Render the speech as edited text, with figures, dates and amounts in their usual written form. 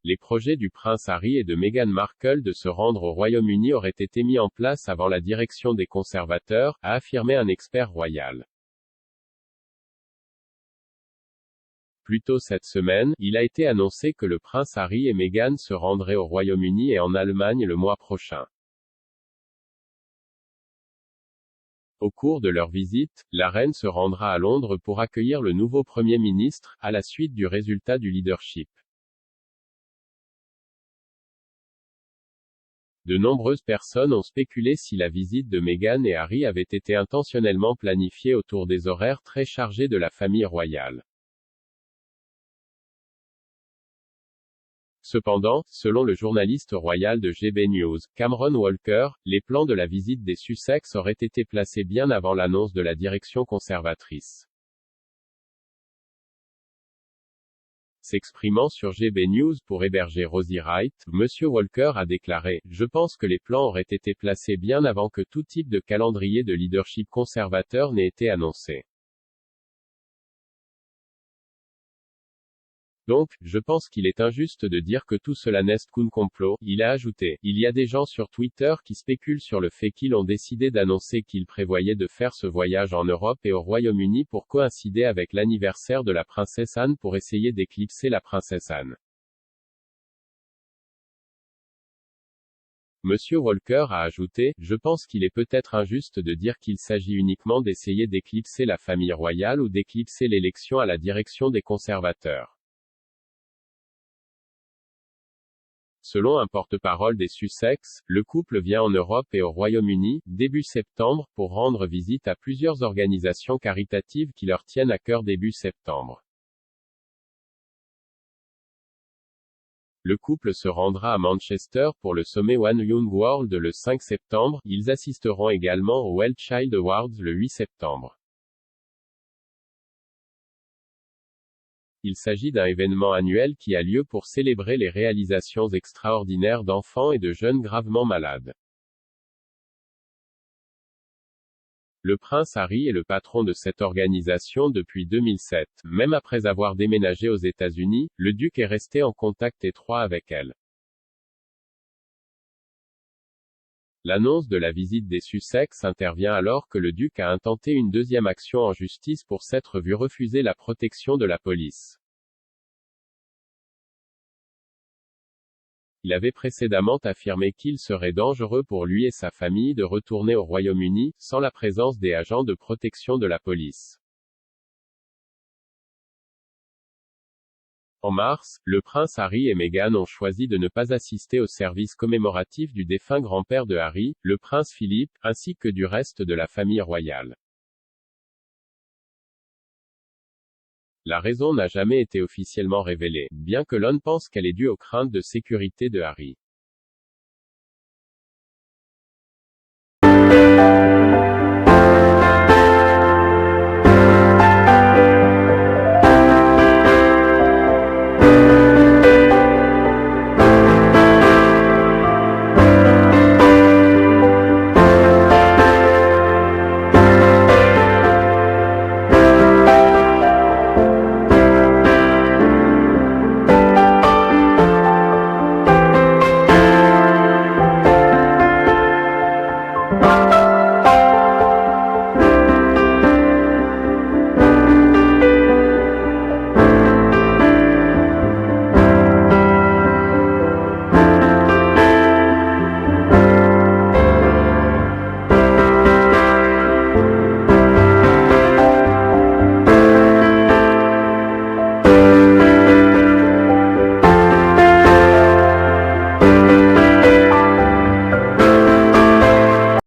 les projets du prince Harry et de Meghan Markle de se rendre au Royaume-Uni auraient été mis en place avant la direction des conservateurs, a affirmé un expert royal. Plus tôt cette semaine, il a été annoncé que le prince Harry et Meghan se rendraient au Royaume-Uni et en Allemagne le mois prochain. Au cours de leur visite, la reine se rendra à Londres pour accueillir le nouveau Premier ministre, à la suite du résultat du leadership. De nombreuses personnes ont spéculé si la visite de Meghan et Harry avait été intentionnellement planifiée autour des horaires très chargés de la famille royale. Cependant, selon le journaliste royal de GB News, Cameron Walker, les plans de la visite des Sussex auraient été placés bien avant l'annonce de la direction conservatrice. S'exprimant sur GB News pour héberger Rosie Wright, Monsieur Walker a déclaré « Je pense que les plans auraient été placés bien avant que tout type de calendrier de leadership conservateur n'ait été annoncé. Donc, je pense qu'il est injuste de dire que tout cela n'est qu'un complot », il a ajouté. Il y a des gens sur Twitter qui spéculent sur le fait qu'ils ont décidé d'annoncer qu'ils prévoyaient de faire ce voyage en Europe et au Royaume-Uni pour coïncider avec l'anniversaire de la princesse Anne pour essayer d'éclipser la princesse Anne. Monsieur Walker a ajouté, « Je pense qu'il est peut-être injuste de dire qu'il s'agit uniquement d'essayer d'éclipser la famille royale ou d'éclipser l'élection à la direction des conservateurs. » Selon un porte-parole des Sussex, le couple vient en Europe et au Royaume-Uni, début septembre, pour rendre visite à plusieurs organisations caritatives qui leur tiennent à cœur début septembre. Le couple se rendra à Manchester pour le sommet One Young World le 5 septembre, ils assisteront également au Well Child Awards le 8 septembre. Il s'agit d'un événement annuel qui a lieu pour célébrer les réalisations extraordinaires d'enfants et de jeunes gravement malades. Le prince Harry est le patron de cette organisation depuis 2007. Même après avoir déménagé aux États-Unis, le duc est resté en contact étroit avec elle. L'annonce de la visite des Sussex intervient alors que le duc a intenté une deuxième action en justice pour s'être vu refuser la protection de la police. Il avait précédemment affirmé qu'il serait dangereux pour lui et sa famille de retourner au Royaume-Uni, sans la présence des agents de protection de la police. En mars, le prince Harry et Meghan ont choisi de ne pas assister au service commémoratif du défunt grand-père de Harry, le prince Philippe, ainsi que du reste de la famille royale. La raison n'a jamais été officiellement révélée, bien que l'on pense qu'elle est due aux craintes de sécurité de Harry.